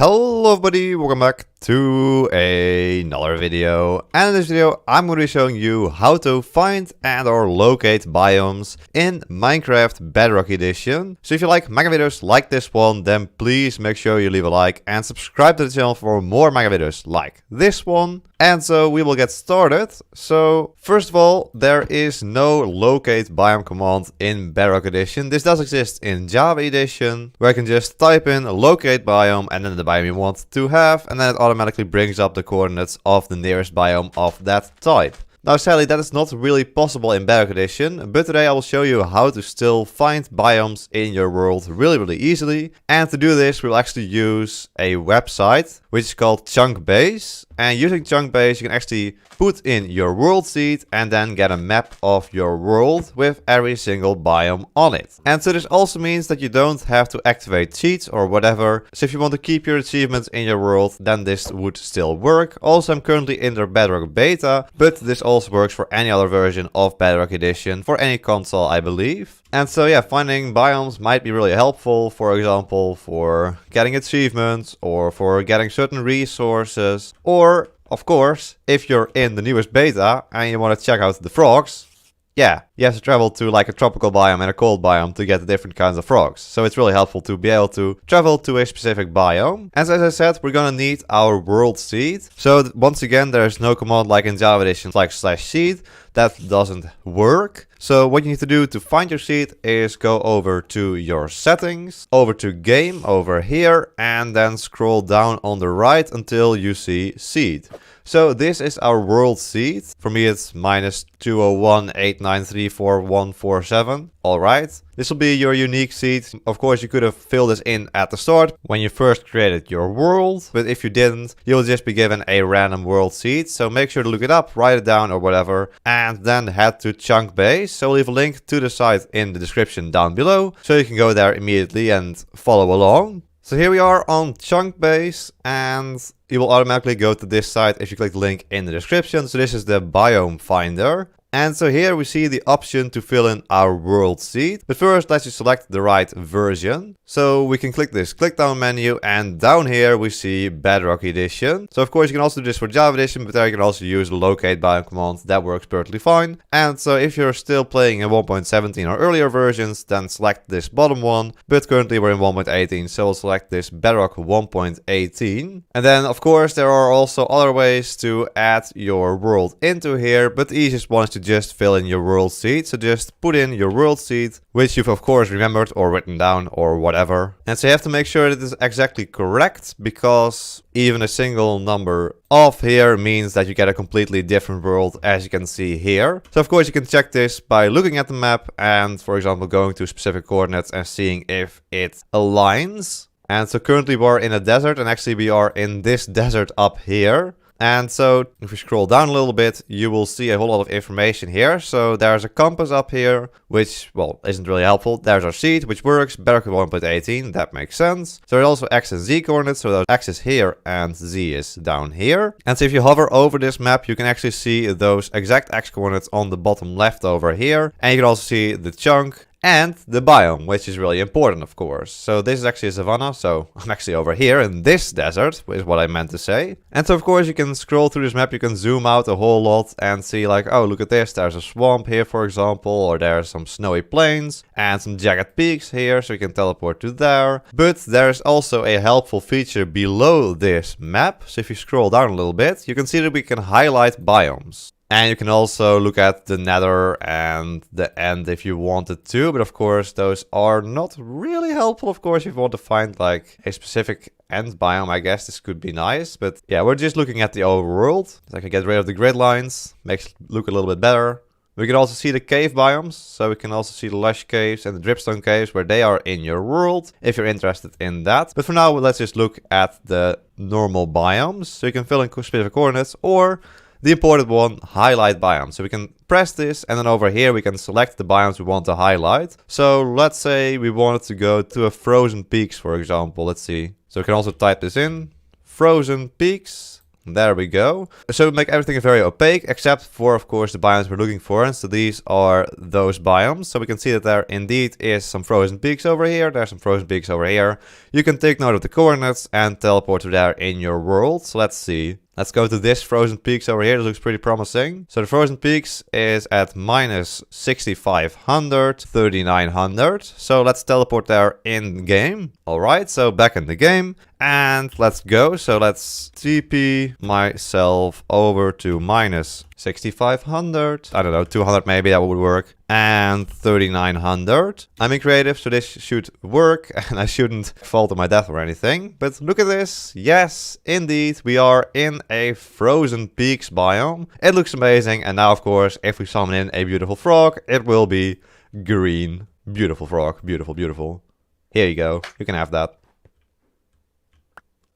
Hello everybody, welcome back to another video. And in this video I'm going to be showing you how to find and or locate biomes in Minecraft Bedrock Edition. So if you like Mega videos like this one, then please make sure you leave a like and subscribe to the channel for more Mega videos like this one. And so we will get started. So first of all, there is no locate biome command in Bedrock Edition. This does exist in Java Edition, where I can just type in locate biome and then the biome you want to have, and then it automatically brings up the coordinates of the nearest biome of that type. Now sadly that is not really possible in Bedrock Edition, but today I will show you how to still find biomes in your world really easily. And to do this we'll actually use a website which is called Chunkbase. And using Chunkbase you can actually put in your world seed and then get a map of your world with every single biome on it. And so this also means that you don't have to activate cheats or whatever. So if you want to keep your achievements in your world, then this would still work. Also I'm currently in the Bedrock beta, but this also works for any other version of Bedrock Edition for any console I believe. And so yeah, finding biomes might be really helpful, for example for getting achievements or for getting certain resources, or of course if you're in the newest beta and you want to check out the frogs. Yeah, you have to travel to like a tropical biome and a cold biome to get the different kinds of frogs. So it's really helpful to be able to travel to a specific biome. And as I said, we're gonna need our world seed. So once again, there's no command like in Java Edition like /seed. That doesn't work. So what you need to do to find your seed is go over to your settings, over to game over here, and then scroll down on the right until you see seed. So this is our world seed. For me it's -20189344147. Alright, this will be your unique seed. Of course you could have filled this in at the start when you first created your world, but if you didn't, you'll just be given a random world seed. So make sure to look it up, write it down or whatever, and then head to Chunkbase. So I'll leave a link to the site in the description down below, so you can go there immediately and follow along. So here we are on Chunkbase, and you will automatically go to this site if you click the link in the description. So this is the Biome Finder. And so here we see the option to fill in our world seed. But first let's just select the right version. So we can click this click down menu, and down here we see Bedrock Edition. So of course you can also do this for Java Edition, but there you can also use the locate biome command. That works perfectly fine. And so if you're still playing in 1.17 or earlier versions, then select this bottom one. But currently we're in 1.18, so we'll select this Bedrock 1.18. And then of course there are also other ways to add your world into here, but the easiest one is to just fill in your world seed. So just put in your world seed, which you've of course remembered or written down or whatever. And so you have to make sure that it is exactly correct, because even a single number off here means that you get a completely different world, as you can see here. So of course you can check this by looking at the map and for example going to specific coordinates and seeing if it aligns. And so currently we're in a desert, and actually we are in this desert up here. And so if we scroll down a little bit, you will see a whole lot of information here. So there's a compass up here, which, well, isn't really helpful. There's our seed, which works. Bedrock 1.18, that makes sense. So there's also X and Z coordinates. So those X is here and Z is down here. And so if you hover over this map, you can actually see those exact X coordinates on the bottom left over here. And you can also see the chunk and the biome, which is really important, of course. So this is actually a savanna, so I'm actually over here in this desert, is what I meant to say. And so of course you can scroll through this map, you can zoom out a whole lot and see like, oh look at this, there's a swamp here for example, or there's some snowy plains and some jagged peaks here, so you can teleport to there. But there's also a helpful feature below this map. So if you scroll down a little bit, you can see that we can highlight biomes. And you can also look at the nether and the end if you wanted to, but of course those are not really helpful. Of course, if you want to find like a specific end biome, I guess this could be nice. But yeah, we're just looking at the overworld. So I can get rid of the grid lines, makes it look a little bit better. We can also see the cave biomes, so we can also see the lush caves and the dripstone caves where they are in your world, if you're interested in that. But for now, let's just look at the normal biomes. So you can fill in specific coordinates, or the important one, highlight biome. So we can press this, and then over here we can select the biomes we want to highlight. So let's say we wanted to go to a frozen peaks, for example. Let's see. So we can also type this in, frozen peaks. There we go. So we make everything very opaque, except for, of course, the biomes we're looking for. And so these are those biomes. So we can see that there indeed is some frozen peaks over here. There's some frozen peaks over here. You can take note of the coordinates and teleport to there in your world. So let's see. Let's go to this frozen peaks over here. This looks pretty promising. So the frozen peaks is at minus 6500, 3900. So let's teleport there in game. All right, so back in the game and let's go. So let's TP myself over to minus 6500. I don't know, 200 maybe, that would work. And 3900. I'm in creative, so this should work and I shouldn't fall to my death or anything. But look at this. Yes, indeed, we are in a frozen peaks biome. It looks amazing. And now, of course, if we summon in a beautiful frog, it will be green. Beautiful frog. Beautiful, beautiful. Here you go. You can have that.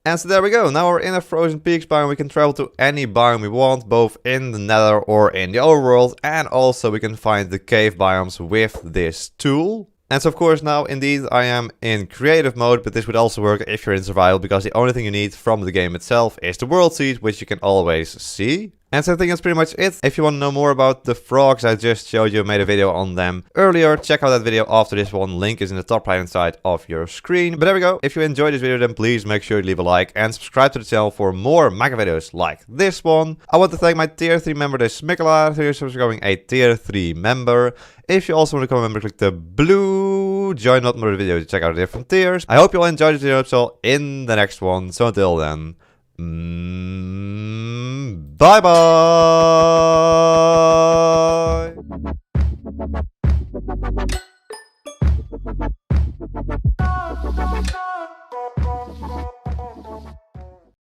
And so there we go. Now we're in a frozen peaks biome. We can travel to any biome we want, both in the nether or in the overworld. And also we can find the cave biomes with this tool. And so of course now indeed I am in creative mode, but this would also work if you're in survival, because the only thing you need from the game itself is the world seed, which you can always see. And so I think that's pretty much it. If you want to know more about the frogs I just showed you, made a video on them earlier, check out that video after this one. Link is in the top right hand side of your screen. But there we go. If you enjoyed this video, then please make sure you leave a like and subscribe to the channel for more mega videos like this one. I want to thank my tier 3 member, this Smikela, for becoming a tier 3 member. If you also want to become a member, click the blue join button for the video to check out the different tiers. I hope you all enjoyed this video, so in the next one. So until then, bye bye.